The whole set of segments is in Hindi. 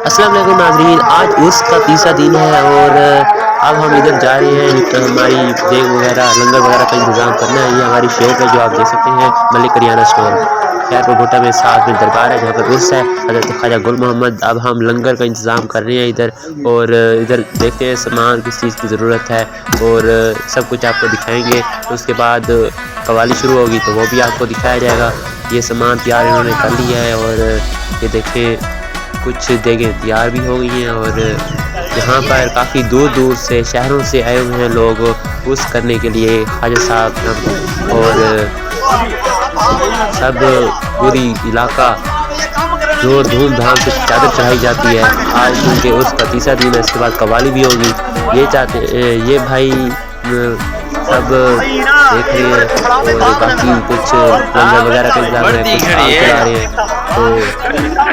अस्सलाम वालेकुम नाज़रीन, आज उर्स का तीसरा दिन है और अब हम इधर जा रहे हैं। हमारी देग वगैरह लंगर वगैरह का इंतज़ाम करना है। ये हमारी शॉप है जो आप देख सकते हैं, मलिक करियाना स्टोर खैरपुर भुट्टा में साथ में दरबार है जहाँ पर उर्स है हज़रत ख्वाजा गुल मोहम्मद। अब हम लंगर का इंतज़ाम कर रहे हैं इधर, और इधर देखते हैं सामान किस चीज़ की ज़रूरत है और सब कुछ आपको दिखाएंगे। उसके बाद कवाली शुरू होगी तो वो भी आपको दिखाया जाएगा। ये सामान तैयार इन्होंने कर लिया है और ये देखें कुछ देगें तैयार भी हो गई हैं और यहाँ पर काफ़ी दूर दूर से शहरों से आए हुए हैं लोग उस करने के लिए ख्वाजा साहब, और सब पूरी इलाका जोर धूमधाम से चादर चढ़ाई जाती है। आज क्योंकि उसका तीसरा दिन है, इसके बाद कवाली भी होगी। ये भाई सब देख रहे हैं और बाकी कुछ लंगर वगैरह का इंतजाम है, कुछ काम चला रहे हैं तो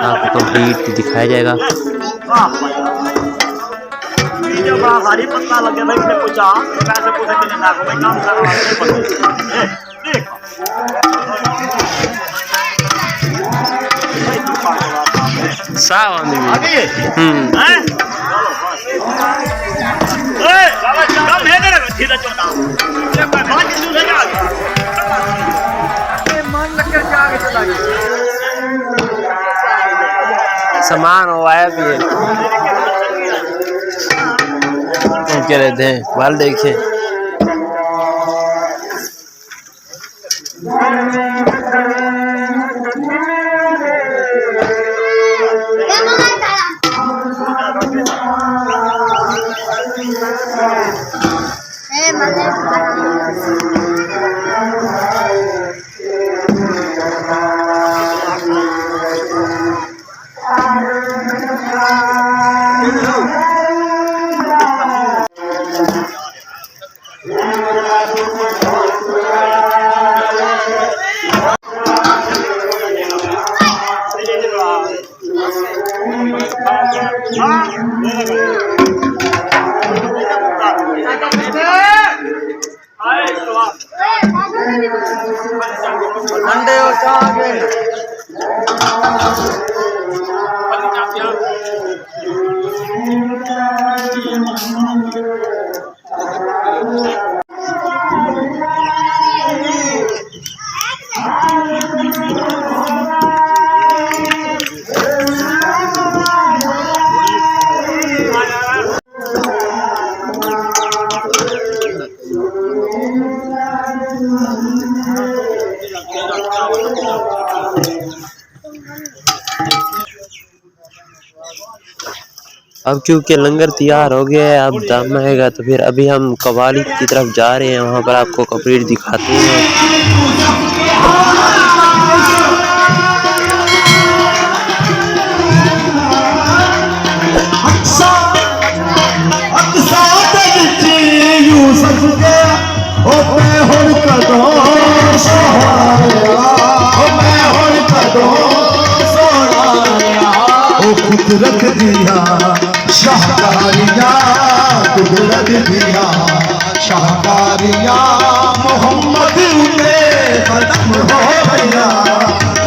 आपको कंप्लीट दिखाया जाएगा। सामान वो आया भी है, कह रहे थे बाल देखे। अब क्योंकि लंगर तैयार हो गया है, अब दम आएगा तो फिर अभी हम कवाली की तरफ जा रहे हैं, वहाँ पर आपको कंप्लीट दिखाते हैं। कुदरत दिया शाहकारिया, कुदरत दिया शाहकारिया, मोहम्मद उन्हें कदम हो गया।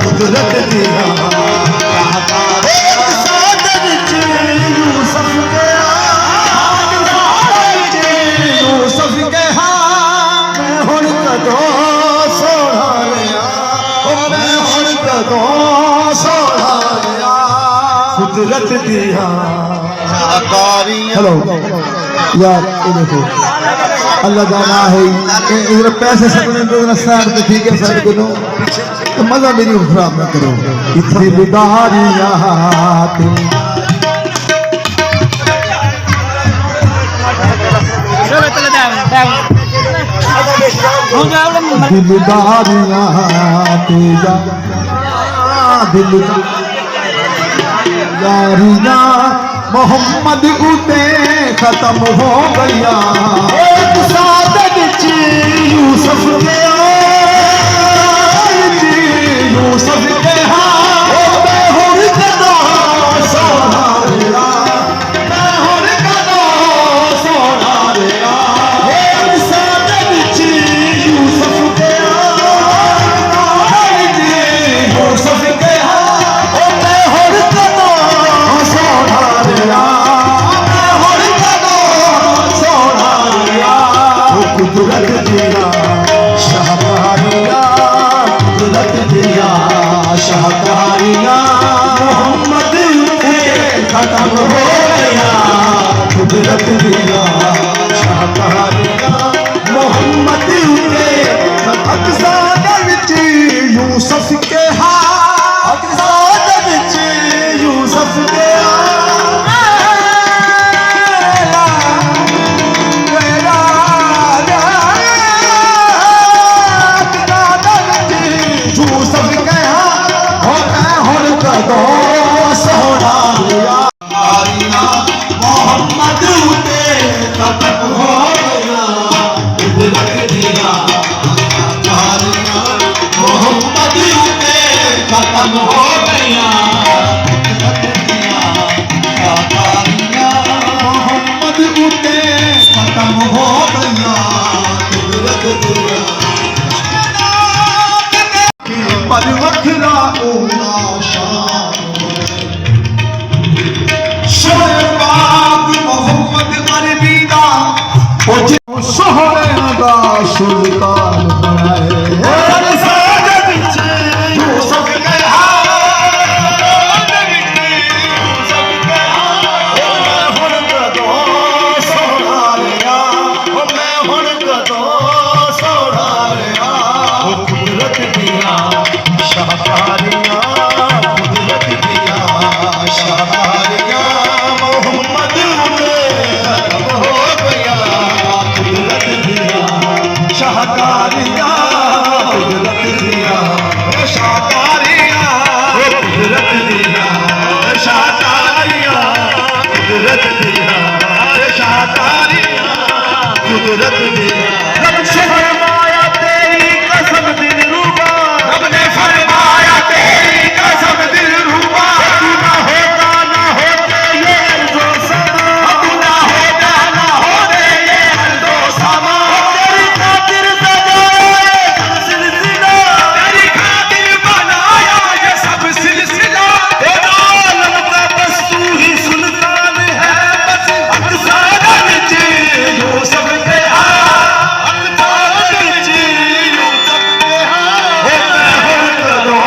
कुदरत दिया यूसुफ के हाथ मैं हुण कदों सोना लिया, मैं हुण कदों सोना लिया। कुदरत दिया हेलो यार, ये देखो अल्लाह जाना है इधर पैसे सकने तो साइड पे ठीक है, साइड को तो मजा मेरी खराब ना करो। इतनी बिदारियां यारिया मोहम्मद उते खत्म हो गया। यूसुफ के यूसुफ के सोना खत्म हो गया कुदरत दिया शाहकारियां मोहम्मद उठे अक़सा दे विच यूसुफ के हाथ अक़सा दे विच यूसुफ के पर वखरा ओला शोरे पाक मोहम्मद अरबी दा सोहरे दा सुल्तान बनाए साजे विच यूसुफ के हाथ यूसुफ के हाथ हुण कदों सोना लिया मैं हुण कदों सोना लिया कुदरत दिया शाहकारियां कुदरत दिया शाहकारियां मोहम्मद खत्म हो गया कुदरत दिया शाहकारियां कुदरत दिया शाहकारियां कुदरत दिया शाहकारियां कुदरत दिया शाहकारियां कुदरत दिया रब से फरमाया तेरी कसम दिल रूबा रब ने फरमाया तेरी कसम दिल रूबा तू ना होते ये अर्ज़ो समा तू ना होते ये अर्ज़ो समा तेरी खातिर सजाया सिलसिला तेरी खातिर बनाया ये सब सिलसिला तेरा आलम का बस तू ही सुल्तान है बस अक़सा विच यूसुफ के हाथ अक़सा विच यूसुफ के हाथ मैं हुण कदों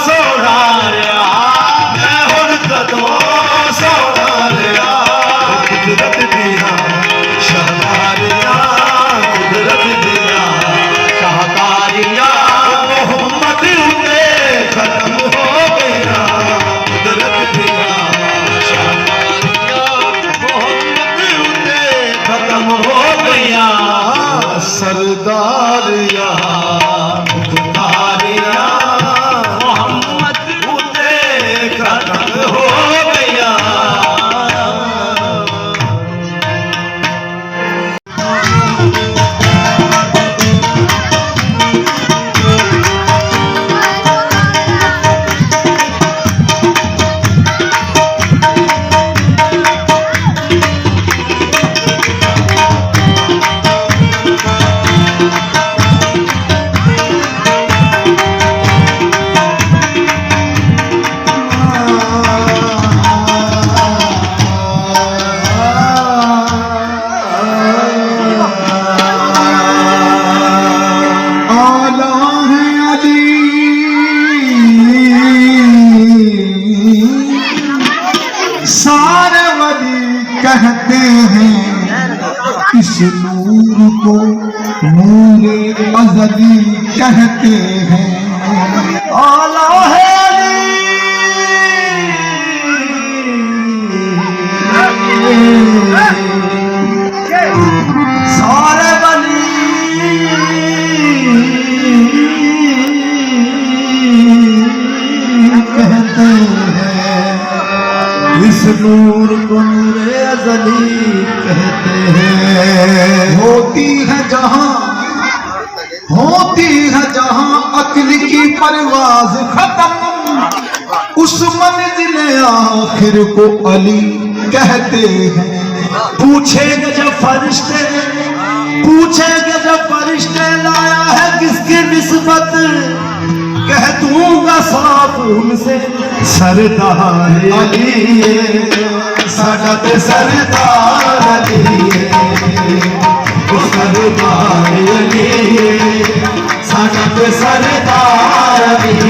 सोना लिया मैं हुण कदों सोना लिया कुदरत दिया शाहकारियां कुदरत दिया शाहकारियां मोहम्मद उठे खत्म हो गया कुदरत दिया शाहकारियां मोहम्मद उठे खत्म हो गया सरदारियां मुख्तारियां मोहम्मद उठे खत्म हो गया सारे वली कहते हैं इस नूर को नूरे अज़ली कहते हैं आला है सारे वली कहते हैं इस नूर को नूरे अज़ली कहते हैं होती है जहां अक्ल की परवाज खत्म उस मंजिल आखिर को अली कहते हैं पूछेंगे जब फरिश्ते लाया है किसकी निस्बत कह दूंगा साफ उनसे सरदार अली साडा ते सरदार अली सरदार अली साडा ते सरदार अली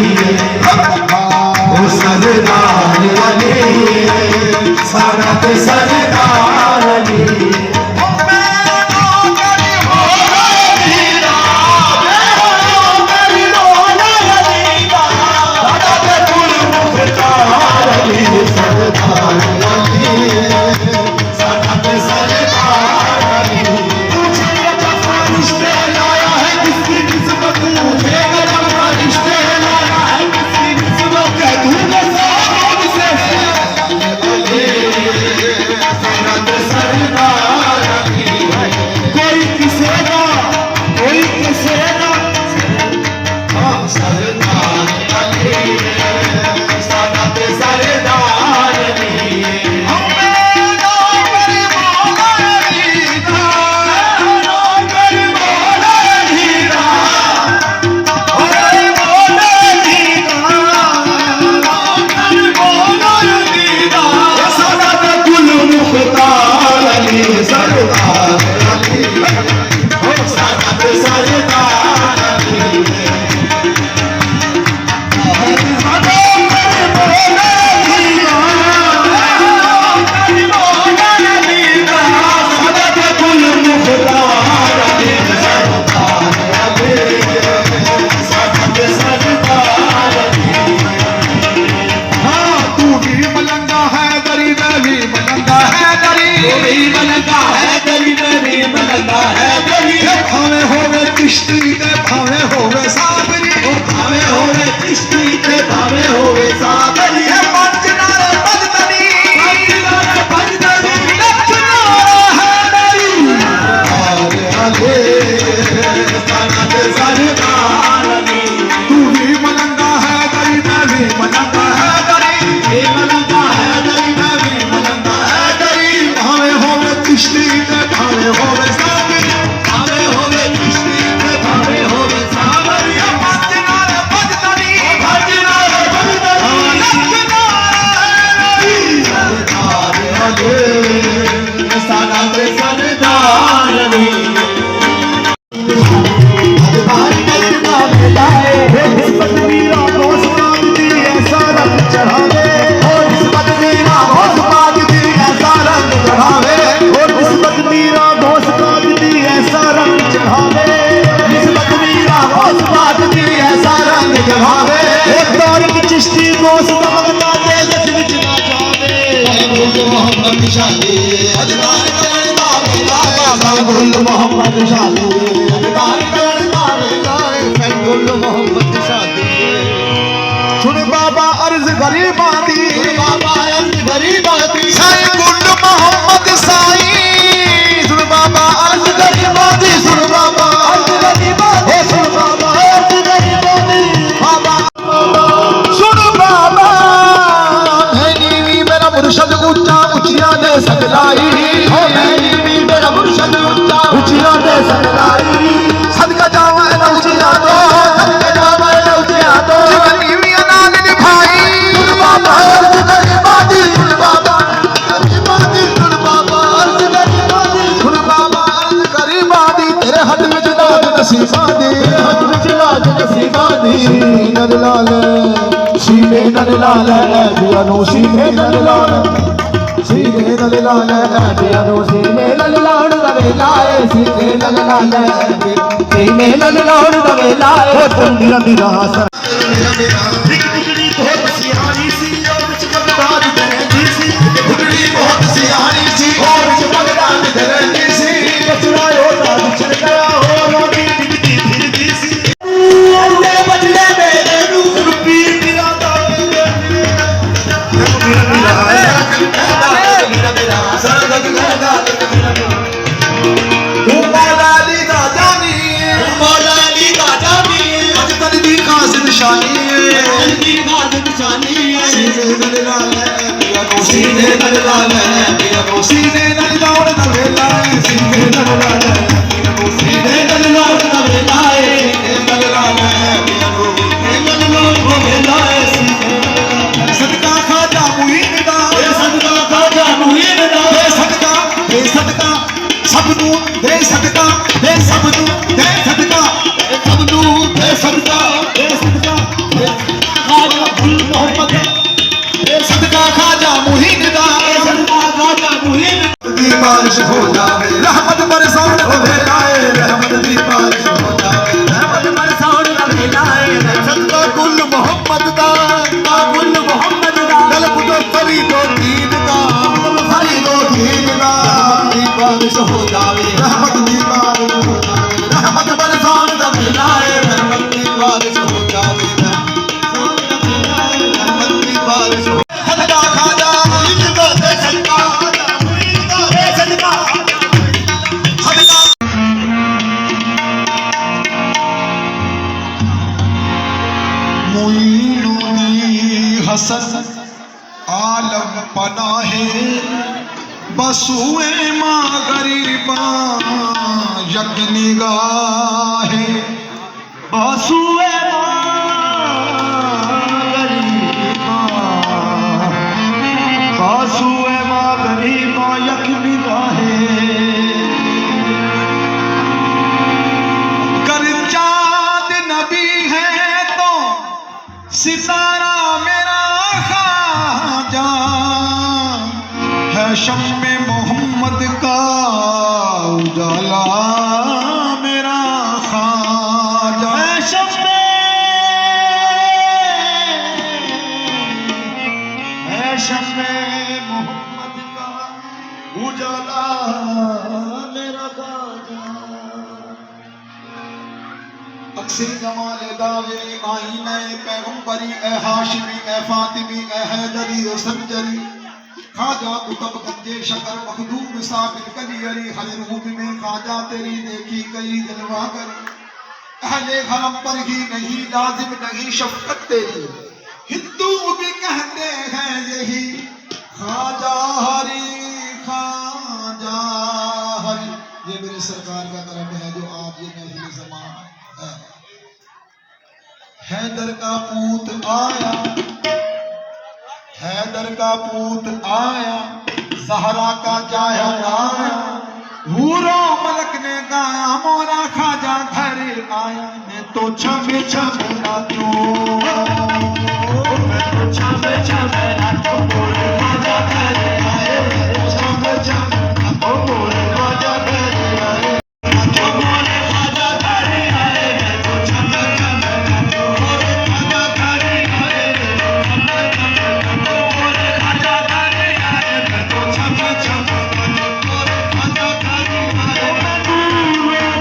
सरदार अली सारा ते सरदार अली ओ मैं नौकर हो वीरा मैं नौकर हो वीरा सारा ते कुल मुख्तार अली सरदार अली सारा ते सरदार अली तुझे जब रिश्ते लाया है किसकी किस्मत मुझे जब रिश्ते लाया है किसकी किस्मत कह दूंगा सब से कोई किसे का कोई किसे का सरदार अली सादा ते सरदार अली हमें नौकर मौला अली दा नौकर मौला अली दा हमें मौला अली दा नौकर मौला अली दा सादा ते कुल मुख्तार अली सरदार अली हो सादा ते सरदार अली चिश्ती ते भावे होवे साबरी भावे होवे चिश्ती ते भावे होवे साबरी है पंच नारे बजदनी लखनारा है डरी आले साना ते सरदार अली तू भी मलंगा है डरी मैं भी मलंगा है डरी ये मलंगा है डरी मैं भी मलंगा है डरी भावे होवे चिश्ती ते भावे होवे साबरी भावे होवे चिश्ती चिश्ती दोस्त मंगता दे लख विच ना जावे गुल मोहम्मद शादी अजदार करदा वेला गुल मोहम्मद शादी अजदार करदा वेला गुल मोहम्मद शादी सुन बाबा अर्ज गरीबा दी सुन बाबा अर्ज गरीबा दी साईं गुल मोहम्मद साईं सुन बाबा अर्ज गरीबा दी सुन बाबा अर्ज गरीबा दी सुन बाबा अर्ज गरीबा दी बाबा मुर्शद ऊंचा ऊंचिया दे सकलाई हो मैनी भी मेरा मुर्शद ऊंचा ऊंचिया दे सकलाई सदका जावा ना ऊंचिया दो सदका जावा ना ऊंचिया दो जीवनी भी नाल निभाई सुन बाबा अर्ज गरीबादी सुन बाबा गरीबादी सुन बाबा अर्ज गरीबादी सुन बाबा अर्ज गरीबादी तेरे हाथ में लाज नसीबादी तेरे हाथ में लाज नसीबादी नर लाल सीने नल लाल दिया नो सीने नल लाल सीने नल लाल दिया नो सीने नल लाल दवे लाए सीने नल लाल सीने नल लाल दवे लाए दुनिया दी रास बिगड़ी बहुत सियानी सी और बिच बगदाद दरदी सी बिगड़ी बहुत सियानी सी और बिच बगदाद दरदी सी बचड़ा होता बिछड़ गया हो रोटी दिखती फिरती सी अल्ले बजले मेरे नूर पीर सीने नल लाल सीने नल लाल दवे लाए सीने नल लाल सीने नल लाल दवे लाए नल लाल नल लाल दवे लाए सदका खाजा मुहीन दा सदका खाजा मुहीन दा दे सदका सबनू दे सदका दे सबनू दे सदका सबनू दे सदका दे सदका खाजा गुल मोहम्मद दे सदका खाजा मुहीन दा बारिश हो जावे रहमत दी बारिश हो जावे रहमत बरसात दा मेला है रहमत दी बारिश हो जावे रहमत दी बारिश हो सदका खाजा इज्जत दे सदका इज्जत दे सदका सदका मोइनुद्दीन हसन आलम पनाहे बसुए माँ गरीबा यक निगाहे बसुए बसुए माँ गरीबा यक निगाहे कर चाँद नबी है तो सितारा मेरा खाजा है शम्मे मोहम्मद का उजाला मेरा खाजा है शम्मे मोहम्मद का उजाला मेरा खाजा अक्सी जमाल दावेरी आईने पैगंबरी ए हाशिमी ए फातिमी ए हैदरी ए संजरी खाजा कुतुब गंजे शकर मखदूम साबिर कलियरी हर रूप में खाजा तेरी देखी कई जलवा करी अहले हरम पर ही नहीं लाजिम नहीं शफकत तेरी हिंदू भी कहते हैं यही खाजा हरी खाजा हरी। ये मेरे सरकार का करम है जो आज ये महफिल ज़मान है। हैदर का पूत आया हैदर का पूत आया सहरा का जाया आया हूरो मलक ने गाया मोरा खाजा घर आया मैं तो छम छम नाचूं मैं तो छम छम नाचूं मोरे खाजा घर आए मैं तो छम छम नाचूं मोरे खाजा घर आए नाचूं मोरे खाजा घर आए मैं तो छम छम नाचूं मोरे खाजा घर आए मोरे खाजा घर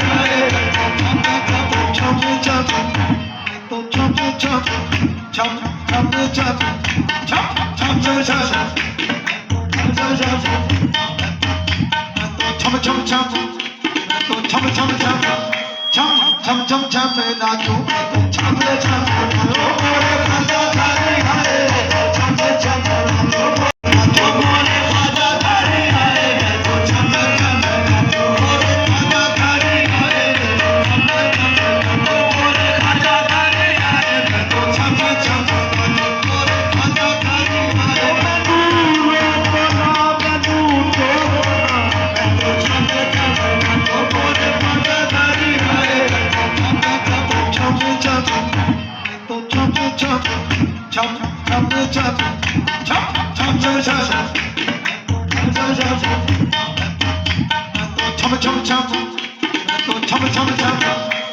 आए मैं तो छम छम छम छम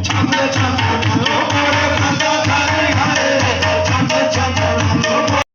छम